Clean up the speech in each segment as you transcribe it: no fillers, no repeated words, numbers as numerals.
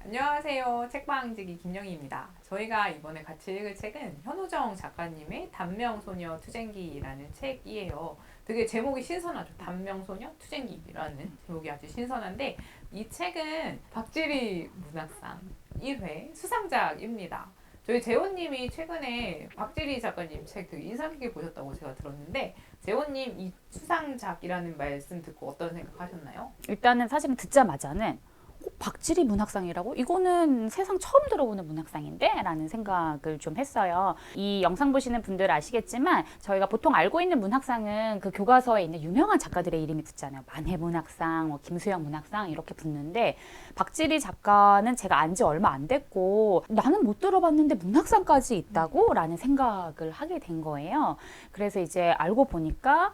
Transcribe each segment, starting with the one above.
안녕하세요. 책방지기 김영희입니다. 저희가 이번에 같이 읽을 책은 현우정 작가님의 단명소녀 투쟁기라는 책이에요. 되게 제목이 신선하죠. 단명소녀 투쟁기라는 제목이 아주 신선한데 이 책은 박지리 문학상 1회 수상작입니다. 저희 재호님이 최근에 박지리 작가님 책 되게 인상 깊게 보셨다고 제가 들었는데 재호님 이 수상작이라는 말씀 듣고 어떤 생각하셨나요? 일단은 사실은 듣자마자는 박지리 문학상이라고? 이거는 세상 처음 들어보는 문학상인데? 라는 생각을 좀 했어요. 이 영상 보시는 분들 아시겠지만 저희가 보통 알고 있는 문학상은 그 교과서에 있는 유명한 작가들의 이름이 붙잖아요. 만해문학상, 김수영 문학상 이렇게 붙는데 박지리 작가는 제가 안 지 얼마 안 됐고 나는 못 들어봤는데 문학상까지 있다고? 라는 생각을 하게 된 거예요. 그래서 이제 알고 보니까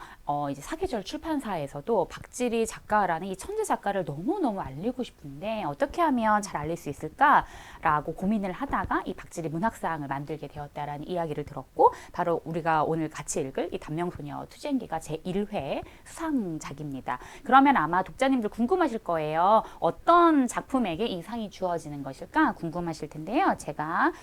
이제 사계절 출판사에서도 박지리 작가라는 이 천재 작가를 너무너무 알리고 싶은데 어떻게 하면 잘 알릴 수 있을까라고 고민을 하다가 이 박지리 문학상을 만들게 되었다라는 이야기를 들었고 바로 우리가 오늘 같이 읽을 이 단명소녀 투쟁기가 제1회 수상작입니다. 그러면 아마 독자님들 궁금하실 거예요. 어떤 작품에게 이 상이 주어지는 것일까 궁금하실 텐데요. 제가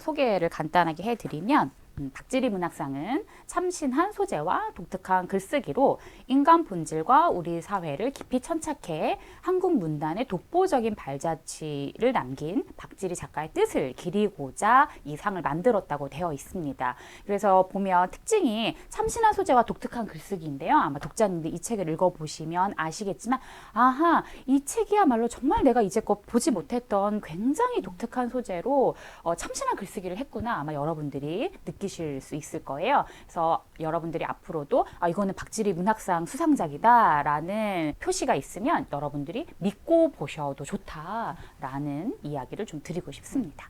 소개를 간단하게 해드리면 박지리 문학상은 참신한 소재와 독특한 글쓰기로 인간 본질과 우리 사회를 깊이 천착해 한국 문단의 독보적인 발자취를 남긴 박지리 작가의 뜻을 기리고자 이 상을 만들었다고 되어 있습니다. 그래서 보면 특징이 참신한 소재와 독특한 글쓰기인데요. 아마 독자님들 이 책을 읽어보시면 아시겠지만 아하, 이 책이야말로 정말 내가 이제껏 보지 못했던 굉장히 독특한 소재로 참신한 글쓰기를 했구나 아마 여러분들이 느끼실 수 있을 거예요. 그래서 여러분들이 앞으로도 이거는 박지리 문학상 수상작이다라는 표시가 있으면 여러분들이 믿고 보셔도 좋다라는 이야기를 좀 드리고 싶습니다.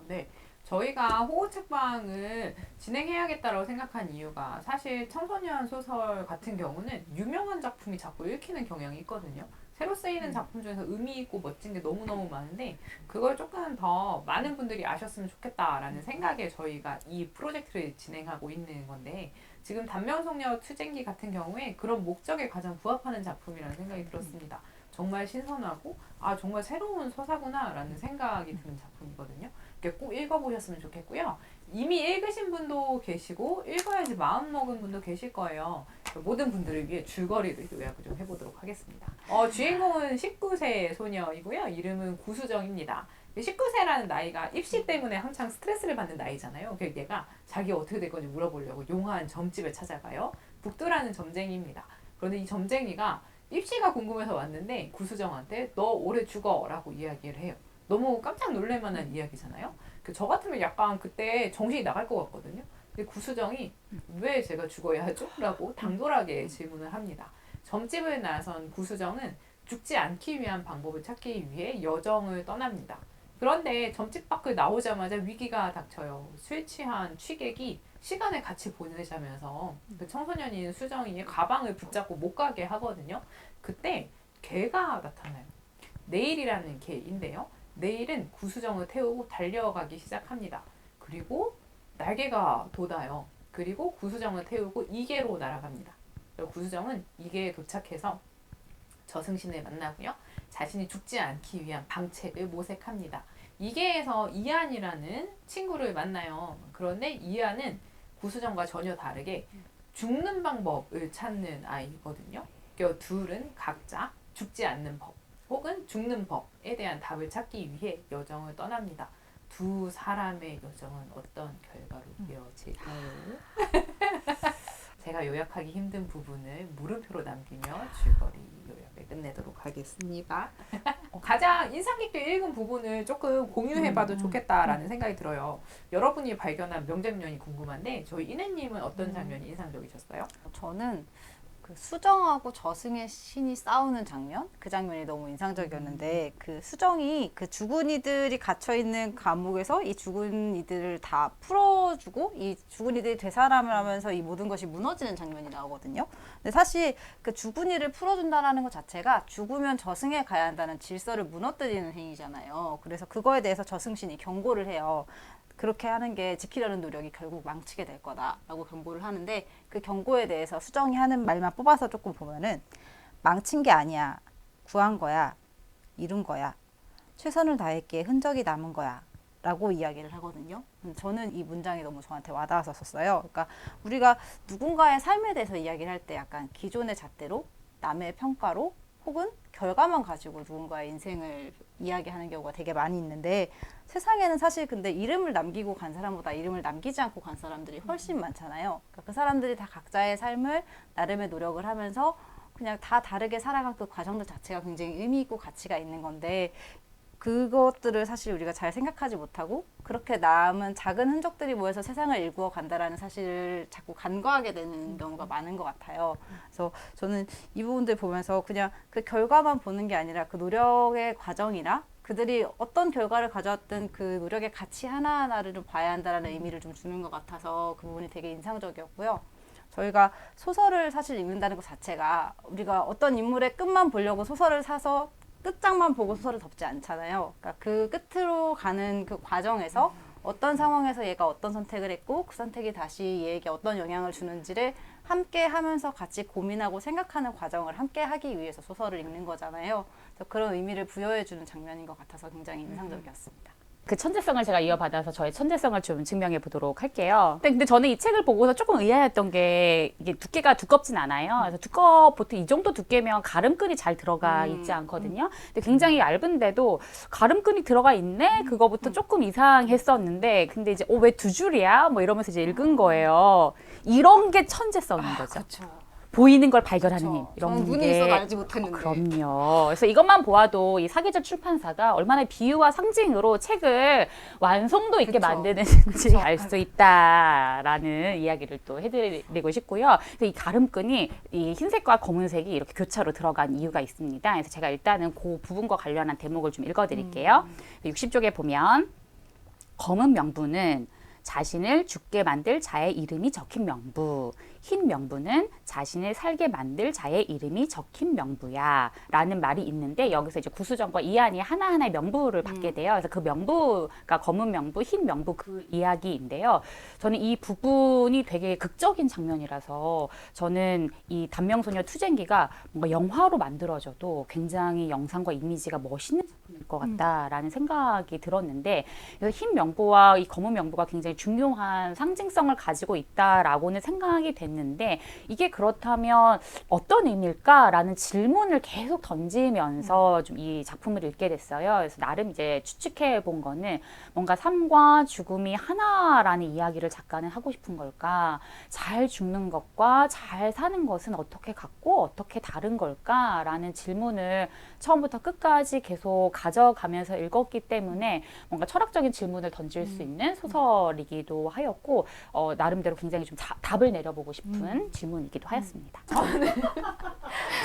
네. 저희가 호호 책방을 진행해야겠다고 생각한 이유가 사실 청소년 소설 같은 경우는 유명한 작품이 자꾸 읽히는 경향이 있거든요. 새로 쓰이는 작품 중에서 의미 있고 멋진 게 너무너무 많은데 그걸 조금 더 많은 분들이 아셨으면 좋겠다라는 생각에 저희가 이 프로젝트를 진행하고 있는 건데 지금 단명성녀 투쟁기 같은 경우에 그런 목적에 가장 부합하는 작품이라는 생각이 들었습니다. 정말 신선하고 정말 새로운 서사구나라는 생각이 드는 작품이거든요. 꼭 읽어보셨으면 좋겠고요. 이미 읽으신 분도 계시고 읽어야지 마음 먹은 분도 계실 거예요. 모든 분들을 위해 줄거리를 요약을 좀 해보도록 하겠습니다. 주인공은 19세 소녀이고요. 이름은 구수정입니다. 19세라는 나이가 입시 때문에 한창 스트레스를 받는 나이잖아요. 그래서 얘가 자기가 어떻게 될 건지 물어보려고 용한 점집에 찾아가요. 북두라는 점쟁이입니다. 그런데 이 점쟁이가 입시가 궁금해서 왔는데 구수정한테 너 올해 죽어 라고 이야기를 해요. 너무 깜짝 놀랄 만한 이야기잖아요. 저 같으면 약간 그때 정신이 나갈 것 같거든요. 근데 구수정이 왜 제가 죽어야 하죠? 라고 당돌하게 질문을 합니다. 점집을 나선 구수정은 죽지 않기 위한 방법을 찾기 위해 여정을 떠납니다. 그런데 점집 밖을 나오자마자 위기가 닥쳐요. 술 취한 취객이 시간을 같이 보내자면서 그 청소년인 수정이의 가방을 붙잡고 못 가게 하거든요. 그때 개가 나타나요. 내일이라는 개인데요. 내일은 구수정을 태우고 달려가기 시작합니다. 그리고 날개가 돋아요. 그리고 구수정을 태우고 이계로 날아갑니다. 구수정은 이계에 도착해서 저승신을 만나고요. 자신이 죽지 않기 위한 방책을 모색합니다. 이계에서 이안이라는 친구를 만나요. 그런데 이안은 구수정과 전혀 다르게 죽는 방법을 찾는 아이거든요. 그러니까 둘은 각자 죽지 않는 법 혹은 죽는 법에 대한 답을 찾기 위해 여정을 떠납니다. 두 사람의 여정은 어떤 결과로 이어질까요? 제가 요약하기 힘든 부분을 물음표로 남기며 줄거리 요약을 끝내도록 하겠습니다. 가장 인상 깊게 읽은 부분을 조금 공유해봐도 좋겠다라는 생각이 들어요. 여러분이 발견한 명장면이 궁금한데 저희 이내님은 어떤 장면이 인상적이셨어요? 저는 그 수정하고 저승의 신이 싸우는 장면? 그 장면이 너무 인상적이었는데 그 수정이 그 죽은 이들이 갇혀있는 감옥에서 이 죽은 이들을 다 풀어주고 이 죽은 이들이 되살아남을 하면서 이 모든 것이 무너지는 장면이 나오거든요. 근데 사실 그 죽은 이를 풀어준다라는 것 자체가 죽으면 저승에 가야 한다는 질서를 무너뜨리는 행위잖아요. 그래서 그거에 대해서 저승신이 경고를 해요. 그렇게 하는 게 지키려는 노력이 결국 망치게 될 거다라고 경고를 하는데 그 경고에 대해서 수정이 하는 말만 뽑아서 조금 보면은 망친 게 아니야. 구한 거야. 이룬 거야. 최선을 다했기에 흔적이 남은 거야 라고 이야기를 하거든요. 저는 이 문장이 너무 저한테 와닿았었어요. 그러니까 우리가 누군가의 삶에 대해서 이야기를 할 때 약간 기존의 잣대로 남의 평가로 혹은 결과만 가지고 누군가의 인생을 이야기하는 경우가 되게 많이 있는데 세상에는 사실 근데 이름을 남기고 간 사람보다 이름을 남기지 않고 간 사람들이 훨씬 많잖아요. 그러니까 그 사람들이 다 각자의 삶을 나름의 노력을 하면서 그냥 다 다르게 살아간 그 과정들 자체가 굉장히 의미 있고 가치가 있는 건데 그것들을 사실 우리가 잘 생각하지 못하고 그렇게 남은 작은 흔적들이 모여서 세상을 일구어 간다라는 사실을 자꾸 간과하게 되는 경우가 많은 것 같아요. 그래서 저는 이 부분들 보면서 그냥 그 결과만 보는 게 아니라 그 노력의 과정이나 그들이 어떤 결과를 가져왔든 그 노력의 가치 하나하나를 좀 봐야 한다라는 의미를 좀 주는 것 같아서 그 부분이 되게 인상적이었고요. 저희가 소설을 사실 읽는다는 것 자체가 우리가 어떤 인물의 끝만 보려고 소설을 사서 끝장만 보고 소설을 덮지 않잖아요. 그러니까 그 끝으로 가는 그 과정에서 어떤 상황에서 얘가 어떤 선택을 했고 그 선택이 다시 얘에게 어떤 영향을 주는지를 함께 하면서 같이 고민하고 생각하는 과정을 함께 하기 위해서 소설을 읽는 거잖아요. 그래서 그런 의미를 부여해주는 장면인 것 같아서 굉장히 인상적이었습니다. 그 천재성을 제가 이어받아서 저의 천재성을 좀 증명해 보도록 할게요. 근데 저는 이 책을 보고서 조금 의아했던 게 이게 두께가 두껍진 않아요. 그래서 보통 이 정도 두께면 가름끈이 잘 들어가 있지 않거든요. 근데 굉장히 얇은데도 가름끈이 들어가 있네? 그거부터 조금 이상했었는데 근데 이제 왜 두 줄이야? 뭐 이러면서 이제 읽은 거예요. 이런 게 천재성인 거죠. 그렇죠. 보이는 걸 발견하는 힘. 저는 이런 눈이 게 있어도 알지 못했는데. 그럼요. 그래서 이것만 보아도 이 사계절 출판사가 얼마나 비유와 상징으로 책을 완성도 있게 그쵸. 만드는지 알 수 있다라는 이야기를 또 해드리고 싶고요. 그래서 이 가름끈이 이 흰색과 검은색이 이렇게 교차로 들어간 이유가 있습니다. 그래서 제가 일단은 그 부분과 관련한 대목을 좀 읽어드릴게요. 60쪽에 보면 검은 명부는 자신을 죽게 만들 자의 이름이 적힌 명부, 흰 명부는 자신을 살게 만들 자의 이름이 적힌 명부야 라는 말이 있는데 여기서 이제 구수정과 이한이 하나하나의 명부를 받게 돼요. 그래서 그 명부가 검은 명부, 흰 명부 그 이야기인데요. 저는 이 부분이 되게 극적인 장면이라서 저는 이 단명소녀 투쟁기가 뭔가 영화로 만들어져도 굉장히 영상과 이미지가 멋있는 작품일 것 같다라는 생각이 들었는데 그래서 흰 명부와 이 검은 명부가 굉장히 중요한 상징성을 가지고 있다라고는 생각이 됐는데 이게 그렇다면 어떤 의미일까라는 질문을 계속 던지면서 좀 이 작품을 읽게 됐어요. 그래서 나름 이제 추측해 본 거는 뭔가 삶과 죽음이 하나라는 이야기를 작가는 하고 싶은 걸까? 잘 죽는 것과 잘 사는 것은 어떻게 같고 어떻게 다른 걸까라는 질문을 처음부터 끝까지 계속 가져가면서 읽었기 때문에 뭔가 철학적인 질문을 던질 수 있는 소설이기도 하였고 나름대로 굉장히 좀 답을 내려보고 싶은 질문이기도 하였습니다.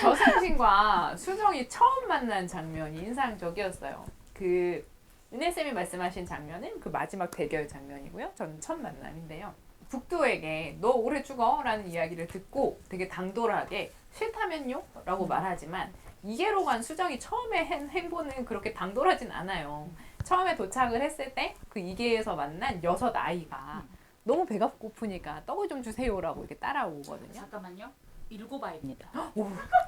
저승신과 수정이 처음 만난 장면이 인상적이었어요. 그 은혜쌤이 말씀하신 장면은 그 마지막 대결 장면이고요. 저는 첫 만남인데요. 북두에게 너 오래 죽어 라는 이야기를 듣고 되게 당돌하게 싫다면요? 라고 말하지만 이계로 간 수정이 처음에 한 행보는 그렇게 당돌하진 않아요. 처음에 도착을 했을 때 그 이계에서 만난 6아이가 너무 배가 고프니까 떡을 좀 주세요라고 이렇게 따라오거든요. 잠깐만요. 7아이입니다. 오,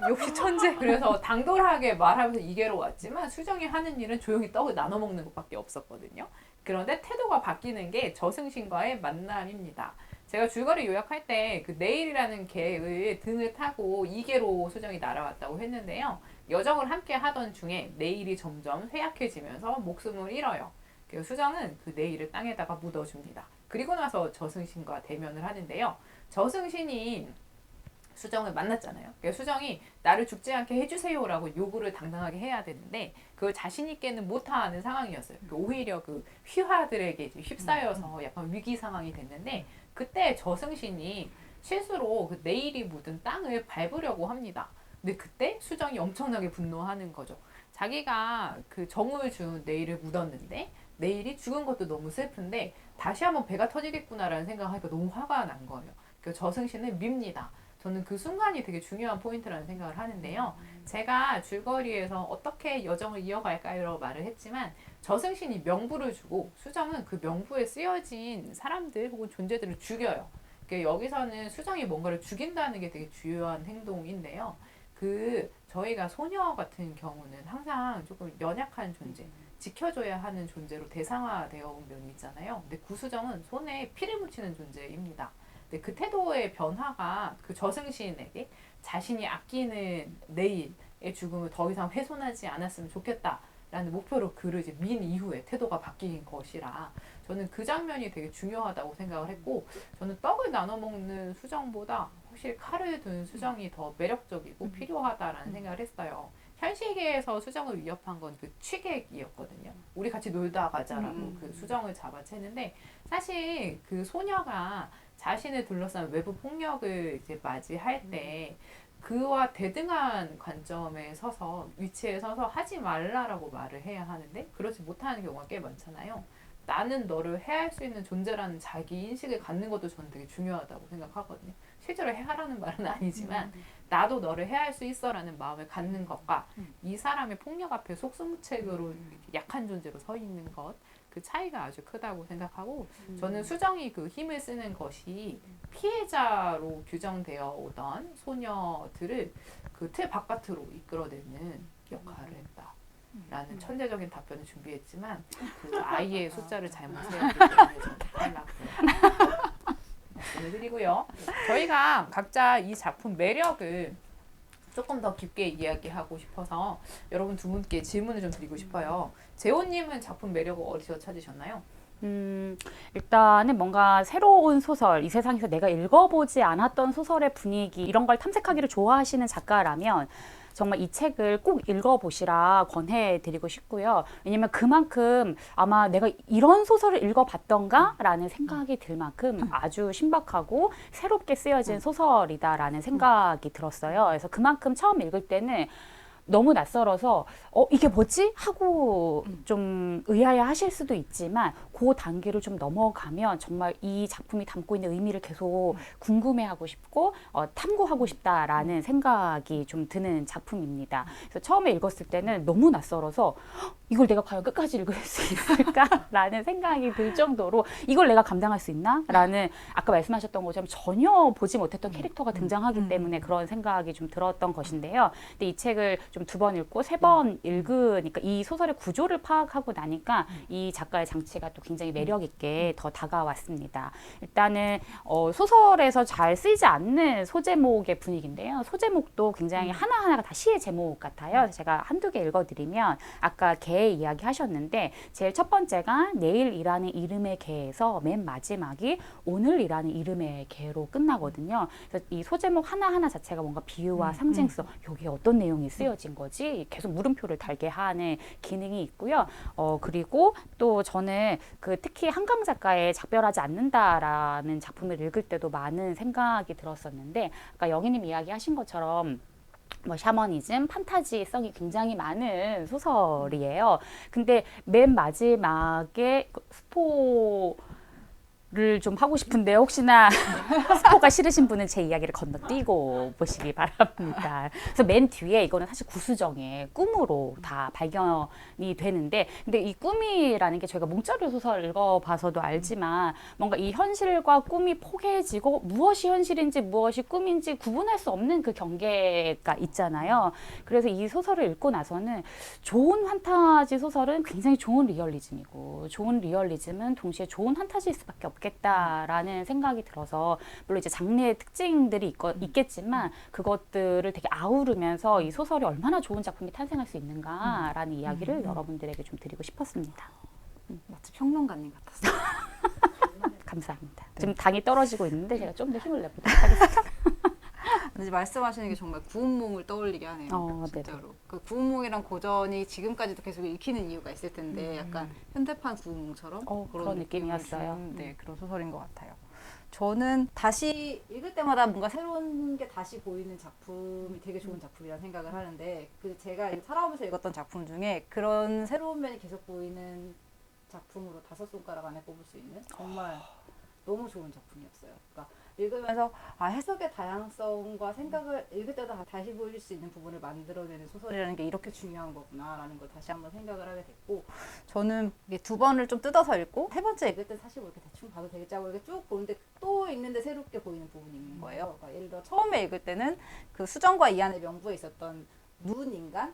역시 천재. 그래서 당돌하게 말하면서 이계로 왔지만 수정이 하는 일은 조용히 떡을 나눠 먹는 것밖에 없었거든요. 그런데 태도가 바뀌는 게 저승신과의 만남입니다. 제가 줄거리 요약할 때 그 내일이라는 개의 등을 타고 이계로 수정이 날아왔다고 했는데요. 여정을 함께 하던 중에 내일이 점점 쇠약해지면서 목숨을 잃어요. 그래서 수정은 그 내일을 땅에다가 묻어줍니다. 그리고 나서 저승신과 대면을 하는데요. 저승신이 수정을 만났잖아요. 그러니까 수정이 나를 죽지 않게 해주세요라고 요구를 당당하게 해야 되는데 그걸 자신 있게는 못하는 상황이었어요. 오히려 그 휘하들에게 휩싸여서 약간 위기 상황이 됐는데 그때 저승신이 실수로 그 내일이 묻은 땅을 밟으려고 합니다. 근데 그때 수정이 엄청나게 분노하는 거죠. 자기가 그 정을 준 내일을 묻었는데 내일이 죽은 것도 너무 슬픈데 다시 한번 배가 터지겠구나라는 생각하니까 너무 화가 난 거예요. 그래서 저승신을 밉니다. 저는 그 순간이 되게 중요한 포인트라는 생각을 하는데요. 제가 줄거리에서 어떻게 여정을 이어갈까요? 말을 했지만 저승신이 명부를 주고 수정은 그 명부에 쓰여진 사람들 혹은 존재들을 죽여요. 그러니까 여기서는 수정이 뭔가를 죽인다는 게 되게 중요한 행동인데요. 저희가 소녀 같은 경우는 항상 조금 연약한 존재, 지켜줘야 하는 존재로 대상화되어 온 면이 있잖아요. 근데 구수정은 손에 피를 묻히는 존재입니다. 근데 그 태도의 변화가 그 저승시인에게 자신이 아끼는 내일의 죽음을 더 이상 훼손하지 않았으면 좋겠다라는 목표로 그를 이제 민 이후에 태도가 바뀐 것이라 저는 그 장면이 되게 중요하다고 생각을 했고 저는 떡을 나눠 먹는 수정보다 확실히 칼을 든 수정이 더 매력적이고 필요하다라는 생각을 했어요. 현실계에서 수정을 위협한 건 그 취객이었거든요. 우리 같이 놀다 가자라고 그 수정을 잡아채는데 사실 그 소녀가 자신을 둘러싼 외부 폭력을 이제 맞이할 때 그와 대등한 관점에 서서 위치에 서서 하지 말라라고 말을 해야 하는데 그렇지 못하는 경우가 꽤 많잖아요. 나는 너를 해할 수 있는 존재라는 자기 인식을 갖는 것도 저는 되게 중요하다고 생각하거든요. 실제로 해하라는 말은 아니지만 나도 너를 해할 수 있어라는 마음을 갖는 것과 이 사람의 폭력 앞에 속수무책으로 약한 존재로 서 있는 것 그 차이가 아주 크다고 생각하고 저는 수정이 그 힘을 쓰는 것이 피해자로 규정되어 오던 소녀들을 그 틀 바깥으로 이끌어내는 역할을 했다. 라는 천재적인 답변을 준비했지만 그 아이의 숫자를 잘못 세웠기 때문에 저는 탈락을 말씀을 드리고요. 저희가 각자 이 작품 매력을 조금 더 깊게 이야기하고 싶어서 여러분 두 분께 질문을 좀 드리고 싶어요. 재호님은 작품 매력을 어디서 찾으셨나요? 일단은 뭔가 새로운 소설, 이 세상에서 내가 읽어보지 않았던 소설의 분위기 이런 걸 탐색하기를 좋아하시는 작가라면 정말 이 책을 꼭 읽어보시라 권해드리고 싶고요. 왜냐면 그만큼 아마 내가 이런 소설을 읽어봤던가? 라는 생각이 들 만큼 아주 신박하고 새롭게 쓰여진 소설이다라는 생각이 들었어요. 그래서 그만큼 처음 읽을 때는 너무 낯설어서 이게 뭐지? 하고 좀 의아해 하실 수도 있지만 그 단계를 좀 넘어가면 정말 이 작품이 담고 있는 의미를 계속 궁금해하고 싶고 탐구하고 싶다라는 생각이 좀 드는 작품입니다. 그래서 처음에 읽었을 때는 너무 낯설어서 이걸 내가 과연 끝까지 읽을 수 있을까라는 생각이 들 정도로 이걸 내가 감당할 수 있나? 라는 아까 말씀하셨던 것처럼 전혀 보지 못했던 캐릭터가 등장하기 때문에 그런 생각이 좀 들었던 것인데요. 근데 이 책을 좀 2번 읽고 3번 읽으니까 이 소설의 구조를 파악하고 나니까 이 작가의 장치가 또 굉장히 매력 있게 더 다가왔습니다. 일단은 소설에서 잘 쓰이지 않는 소제목의 분위기인데요. 소제목도 굉장히 하나하나가 다 시의 제목 같아요. 제가 한두 개 읽어드리면 아까 개 이야기 하셨는데 제일 첫 번째가 내일이라는 이름의 개에서 맨 마지막이 오늘이라는 이름의 개로 끝나거든요. 그래서 이 소제목 하나하나 자체가 뭔가 비유와 상징성, 여기에 어떤 내용이 쓰여진 거지 계속 물음표를 달게 하는 기능이 있고요. 그리고 또 저는 그 특히 한강 작가의 작별하지 않는다라는 작품을 읽을 때도 많은 생각이 들었었는데 아까 영희님 이야기하신 것처럼 뭐 샤머니즘, 판타지성이 굉장히 많은 소설이에요. 근데 맨 마지막에 스포를 좀 하고 싶은데 혹시나 스포가 싫으신 분은 제 이야기를 건너뛰고 보시기 바랍니다. 그래서 맨 뒤에 이거는 사실 구수정의 꿈으로 다 발견이 되는데 근데 이 꿈이라는 게 저희가 몽자료 소설 읽어봐서도 알지만 뭔가 이 현실과 꿈이 포개지고 무엇이 현실인지 무엇이 꿈인지 구분할 수 없는 그 경계가 있잖아요. 그래서 이 소설을 읽고 나서는 좋은 판타지 소설은 굉장히 좋은 리얼리즘이고 좋은 리얼리즘은 동시에 좋은 판타지일 수밖에 없겠다라는 생각이 들어서 물론 이제 장르의 특징들이 있겠지만 그것들을 되게 아우르면서 이 소설이 얼마나 좋은 작품이 탄생할 수 있는가라는 이야기를 여러분들에게 좀 드리고 싶었습니다. 마치 평론가님 같았어요. 감사합니다. 지금 당이 떨어지고 있는데 제가 좀 더 힘을 내보도록 하겠습니다. 근데 말씀하시는 게 정말 구운몽을 떠올리게 하네요. 진짜로. 그 구운몽이란 고전이 지금까지도 계속 읽히는 이유가 있을 텐데 약간 현대판 구운몽처럼 그런 느낌이었어요. 네, 그런 소설인 것 같아요. 저는 다시 읽을 때마다 뭔가 새로운 게 다시 보이는 작품이 되게 좋은 작품이라는 생각을 하는데 그 제가 살아오면서 읽었던 작품 중에 그런 새로운 면이 계속 보이는 작품으로 5손가락 안에 꼽을 수 있는 정말 너무 좋은 작품이었어요. 그러니까 읽으면서 해석의 다양성과 생각을 읽을 때도 다시 보일 수 있는 부분을 만들어내는 소설이라는 게 이렇게 중요한 거구나라는 걸 다시 한번 생각을 하게 됐고 저는 이게 2번을 좀 뜯어서 읽고 3번째 읽을 때 사실 뭐 이렇게 대충 봐도 되겠지 하고 이렇게 쭉 보는데 또 읽는데 새롭게 보이는 부분이 있는 거예요. 그러니까 예를 들어 처음에 읽을 때는 그 수정과 이안의 명부에 있었던 눈인간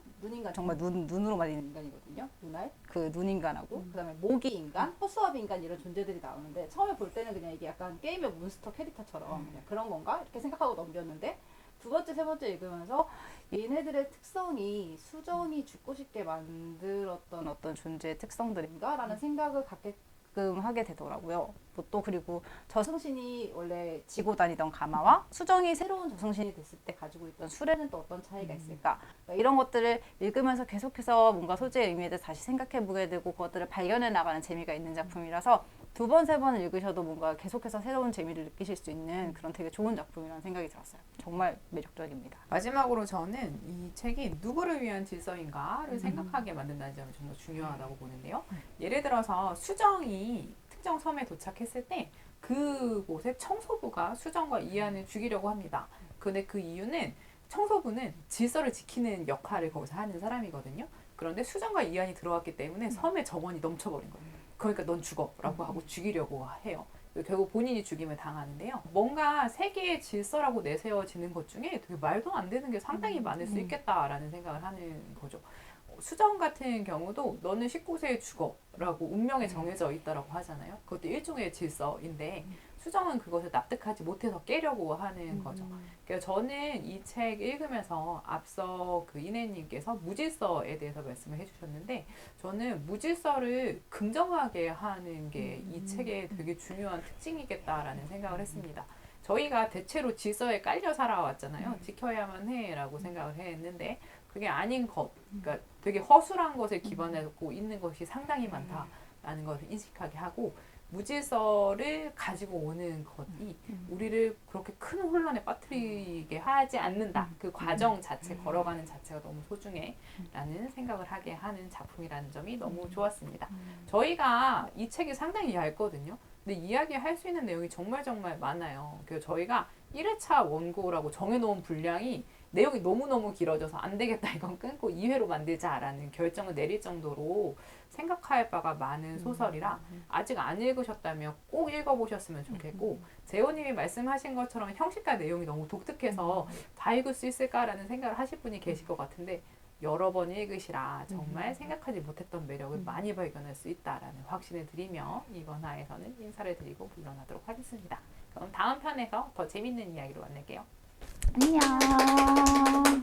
정말 눈으로만 있는 인간이거든요. 눈알 그 눈인간하고 그다음에 모기 인간, 허수아비 인간 이런 존재들이 나오는데 처음에 볼 때는 그냥 이게 약간 게임의 몬스터 캐릭터처럼 그냥 그런 건가 이렇게 생각하고 넘겼는데 두 번째 세 번째 읽으면서 얘네들의 특성이 수정이 죽고 싶게 만들었던 어떤 존재의 특성들인가라는 생각을 갖게끔 하게 되더라고요. 뭐또 그리고 저승신이 원래 지고 다니던 가마와 수정이 새로운 저승신이 됐을 때 가지고 있던 술에는 또 어떤 차이가 있을까? 그러니까 이런 것들을 읽으면서 계속해서 뭔가 소재의 의미에 대해서 다시 생각해보게 되고 그것들을 발견해 나가는 재미가 있는 작품이라서 두 번, 세 번 읽으셔도 뭔가 계속해서 새로운 재미를 느끼실 수 있는 그런 되게 좋은 작품이라는 생각이 들었어요. 정말 매력적입니다. 마지막으로 저는 이 책이 누구를 위한 질서인가를 생각하게 만든다는 점이 정말 중요하다고 보는데요. 예를 들어서 수정이 특정 섬에 도착했을 때 그곳에 청소부가 수정과 이안을 죽이려고 합니다. 근데 그 이유는 청소부는 질서를 지키는 역할을 거기서 하는 사람이거든요. 그런데 수정과 이안이 들어왔기 때문에 섬의 정원이 넘쳐버린 거예요. 그러니까 넌 죽어라고 하고 죽이려고 해요. 결국 본인이 죽임을 당하는데요. 뭔가 세계의 질서라고 내세워지는 것 중에 되게 말도 안 되는 게 상당히 많을 수 있겠다라는 생각을 하는 거죠. 수정 같은 경우도 너는 19세에 죽어라고 운명에 정해져 있다라고 하잖아요. 그것도 일종의 질서인데 수정은 그것을 납득하지 못해서 깨려고 하는 거죠. 그래서 저는 이 책 읽으면서 앞서 그 이내님께서 무질서에 대해서 말씀을 해주셨는데 저는 무질서를 긍정하게 하는 게 이 책의 되게 중요한 특징이겠다라는 생각을 했습니다. 저희가 대체로 질서에 깔려 살아왔잖아요. 지켜야만 해라고 생각을 했는데 그게 아닌 것, 그러니까 되게 허술한 것에 기반하고 있는 것이 상당히 많다라는 것을 인식하게 하고 무질서를 가지고 오는 것이 우리를 그렇게 큰 혼란에 빠뜨리게 하지 않는다. 그 과정 자체, 걸어가는 자체가 너무 소중해라는 생각을 하게 하는 작품이라는 점이 너무 좋았습니다. 저희가 이 책이 상당히 얇거든요. 근데 이야기할 수 있는 내용이 정말 많아요. 그래서 저희가 1회차 원고라고 정해놓은 분량이 내용이 너무너무 길어져서 안 되겠다 이건 끊고 2회로 만들자라는 결정을 내릴 정도로 생각할 바가 많은 소설이라 아직 안 읽으셨다면 꼭 읽어보셨으면 좋겠고 재호님이 말씀하신 것처럼 형식과 내용이 너무 독특해서 다 읽을 수 있을까라는 생각을 하실 분이 계실 것 같은데 여러 번 읽으시라 정말 생각하지 못했던 매력을 많이 발견할 수 있다라는 확신을 드리며 이번 화에서는 인사를 드리고 물러나도록 하겠습니다. 그럼 다음 편에서 더 재밌는 이야기로 만날게요. 안녕.